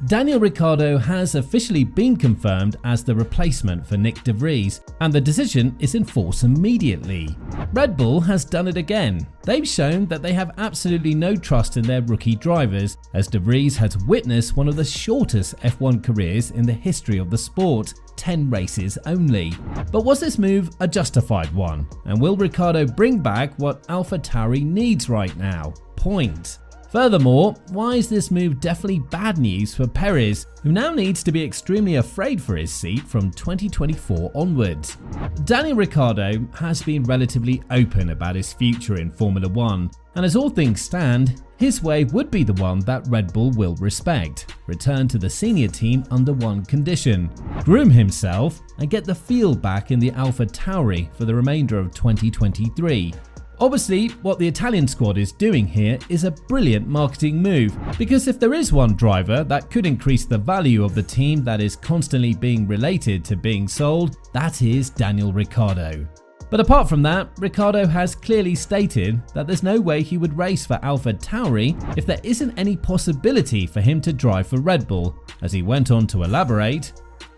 Daniel Ricciardo has officially been confirmed as the replacement for Nyck de Vries, and the decision is in force immediately. Red Bull has done it again. They've shown that they have absolutely no trust in their rookie drivers, as de Vries has witnessed one of the shortest F1 careers in the history of the sport, 10 races only. But was this move a justified one? And will Ricciardo bring back what AlphaTauri needs right now? Point. Furthermore, why is this move definitely bad news for Perez, who now needs to be extremely afraid for his seat from 2024 onwards? Daniel Ricciardo has been relatively open about his future in Formula 1, and as all things stand, his way would be the one that Red Bull will respect: return to the senior team under one condition, groom himself and get the feel back in the AlphaTauri for the remainder of 2023. Obviously, what the Italian squad is doing here is a brilliant marketing move, because if there is one driver that could increase the value of the team that is constantly being related to being sold, that is Daniel Ricciardo. But apart from that, Ricciardo has clearly stated that there's no way he would race for AlphaTauri if there isn't any possibility for him to drive for Red Bull, as he went on to elaborate.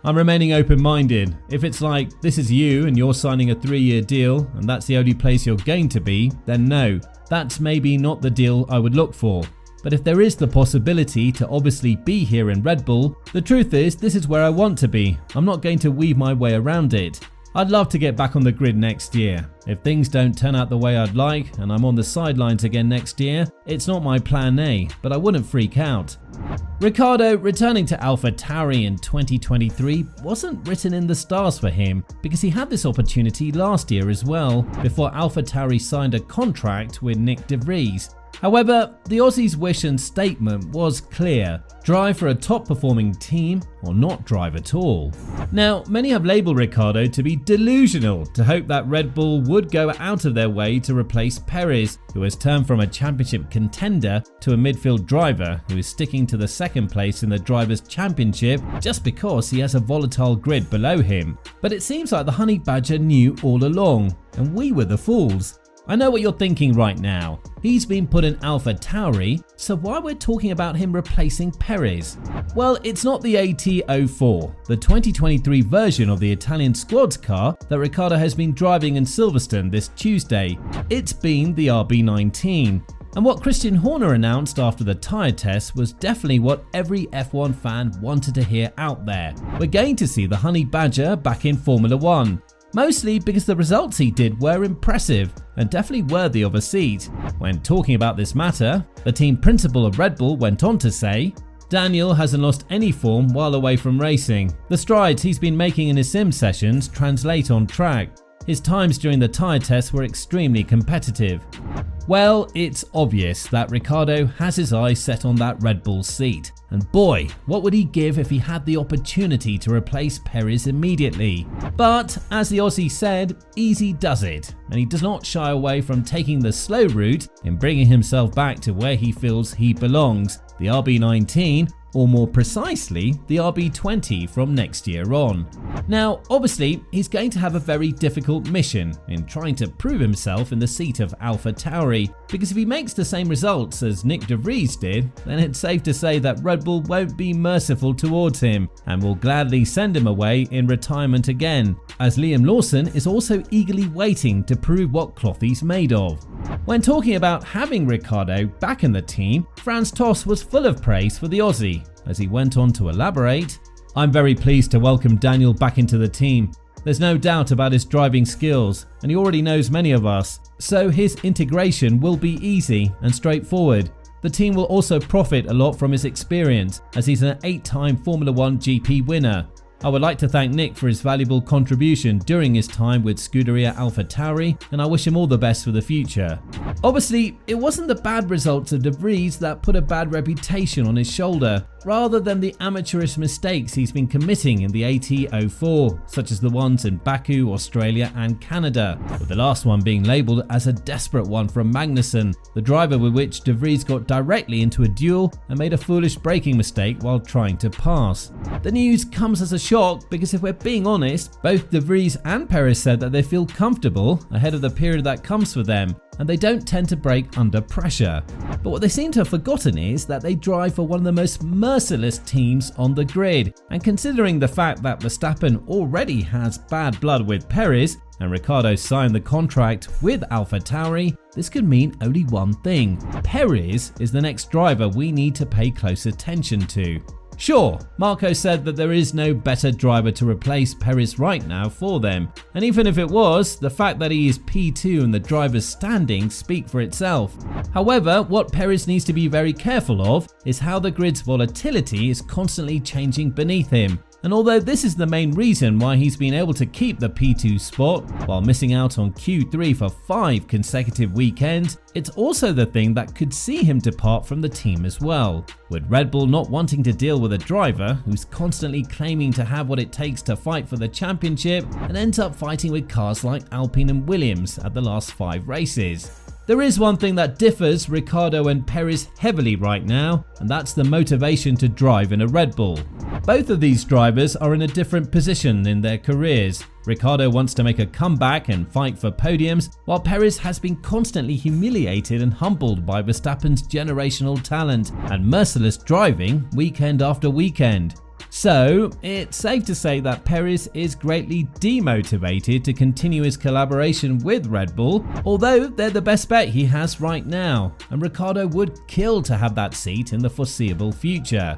"I'm remaining open-minded. If it's like, this is you and you're signing a 3-year deal and that's the only place you're going to be, then no, that's maybe not the deal I would look for. But if there is the possibility to obviously be here in Red Bull, the truth is this is where I want to be. I'm not going to weave my way around it. I'd love to get back on the grid next year. If things don't turn out the way I'd like and I'm on the sidelines again next year, it's not my plan A, but I wouldn't freak out." Ricciardo returning to AlphaTauri in 2023 wasn't written in the stars for him, because he had this opportunity last year as well, before AlphaTauri signed a contract with Nyck de Vries. However, the Aussie's wish and statement was clear: drive for a top performing team or not drive at all. Now, many have labelled Ricciardo to be delusional to hope that Red Bull would go out of their way to replace Perez, who has turned from a championship contender to a midfield driver who is sticking to the second place in the Drivers' Championship just because he has a volatile grid below him. But it seems like the Honey Badger knew all along, and we were the fools. I know what you're thinking right now. He's been put in AlphaTauri, so why we're talking about him replacing Perez? Well, it's not the AT04, the 2023 version of the Italian squad's car that Ricciardo has been driving in Silverstone this Tuesday. It's been the RB19. And what Christian Horner announced after the tyre test was definitely what every F1 fan wanted to hear out there. We're going to see the Honey Badger back in Formula 1. Mostly because the results he did were impressive and definitely worthy of a seat. When talking about this matter, the team principal of Red Bull went on to say, "Daniel hasn't lost any form while away from racing. The strides he's been making in his sim sessions translate on track. His times during the tyre tests were extremely competitive." Well, it's obvious that Ricciardo has his eyes set on that Red Bull seat. And boy, what would he give if he had the opportunity to replace Perez immediately? But as the Aussie said, easy does it, and he does not shy away from taking the slow route in bringing himself back to where he feels he belongs, the RB19, or more precisely, the RB20 from next year on. Now, obviously, he's going to have a very difficult mission in trying to prove himself in the seat of AlphaTauri, because if he makes the same results as Nyck de Vries did, then it's safe to say that Red Bull won't be merciful towards him and will gladly send him away in retirement again, as Liam Lawson is also eagerly waiting to prove what cloth he's made of. When talking about having Ricciardo back in the team, Franz Tost was full of praise for the Aussie, as he went on to elaborate, "I'm very pleased to welcome Daniel back into the team. There's no doubt about his driving skills, and he already knows many of us, so his integration will be easy and straightforward. The team will also profit a lot from his experience, as he's an 8-time Formula 1 GP winner. I would like to thank Nyck for his valuable contribution during his time with Scuderia AlphaTauri, and I wish him all the best for the future." Obviously, it wasn't the bad results of de Vries that put a bad reputation on his shoulder, rather than the amateurish mistakes he's been committing in the AT04, such as the ones in Baku, Australia and Canada, with the last one being labelled as a desperate one from Magnussen, the driver with which de Vries got directly into a duel and made a foolish braking mistake while trying to pass. The news comes as a shock, because if we're being honest, both de Vries and Perez said that they feel comfortable ahead of the period that comes for them, and they don't tend to brake under pressure. But what they seem to have forgotten is that they drive for one of the most merciless teams on the grid, and considering the fact that Verstappen already has bad blood with Perez and Ricciardo signed the contract with AlphaTauri, this could mean only one thing: Perez is the next driver we need to pay close attention to. Sure, Marco said that there is no better driver to replace Perez right now for them, and even if it was, the fact that he is P2 and the driver's standings speak for itself. However, what Perez needs to be very careful of is how the grid's volatility is constantly changing beneath him. And although this is the main reason why he's been able to keep the P2 spot while missing out on Q3 for 5 consecutive weekends, it's also the thing that could see him depart from the team as well, with Red Bull not wanting to deal with a driver who's constantly claiming to have what it takes to fight for the championship and ends up fighting with cars like Alpine and Williams at the last 5 races. There is one thing that differs Ricciardo and Perez heavily right now, and that's the motivation to drive in a Red Bull. Both of these drivers are in a different position in their careers. Ricciardo wants to make a comeback and fight for podiums, while Perez has been constantly humiliated and humbled by Verstappen's generational talent and merciless driving weekend after weekend. So, it's safe to say that Perez is greatly demotivated to continue his collaboration with Red Bull, although they're the best bet he has right now, and Ricciardo would kill to have that seat in the foreseeable future.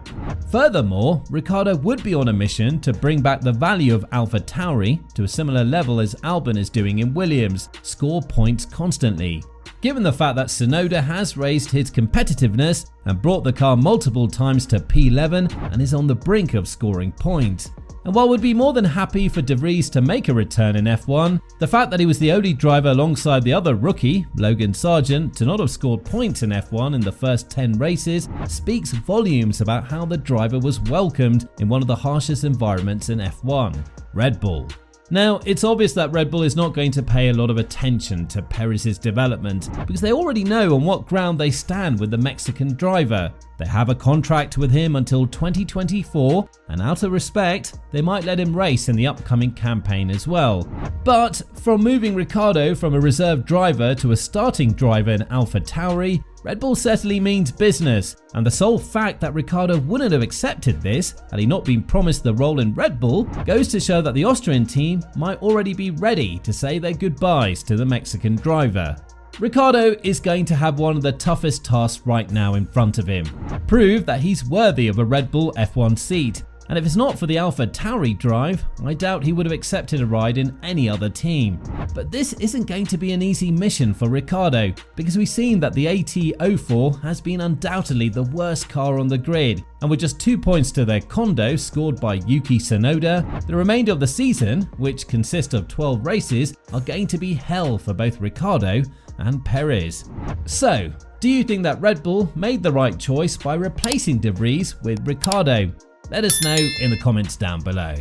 Furthermore, Ricciardo would be on a mission to bring back the value of AlphaTauri to a similar level as Albon is doing in Williams, score points constantly. Given the fact that Tsunoda has raised his competitiveness and brought the car multiple times to P11 and is on the brink of scoring points. And while we'd be more than happy for De Vries to make a return in F1, the fact that he was the only driver alongside the other rookie, Logan Sargent, to not have scored points in F1 in the first 10 races speaks volumes about how the driver was welcomed in one of the harshest environments in F1, Red Bull. Now, it's obvious that Red Bull is not going to pay a lot of attention to Perez's development because they already know on what ground they stand with the Mexican driver. They have a contract with him until 2024, and out of respect, they might let him race in the upcoming campaign as well. But from moving Ricciardo from a reserve driver to a starting driver in AlphaTauri, Red Bull certainly means business, and the sole fact that Ricciardo wouldn't have accepted this had he not been promised the role in Red Bull goes to show that the Austrian team might already be ready to say their goodbyes to the Mexican driver. Ricciardo is going to have one of the toughest tasks right now in front of him: prove that he's worthy of a Red Bull F1 seat. And if it's not for the AlphaTauri drive, I doubt he would have accepted a ride in any other team. But this isn't going to be an easy mission for Ricciardo, because we've seen that the AT04 has been undoubtedly the worst car on the grid, and with just 2 points to their Kondo scored by Yuki Tsunoda, the remainder of the season, which consists of 12 races, are going to be hell for both Ricciardo and Perez. So, do you think that Red Bull made the right choice by replacing De Vries with Ricciardo? Let us know in the comments down below.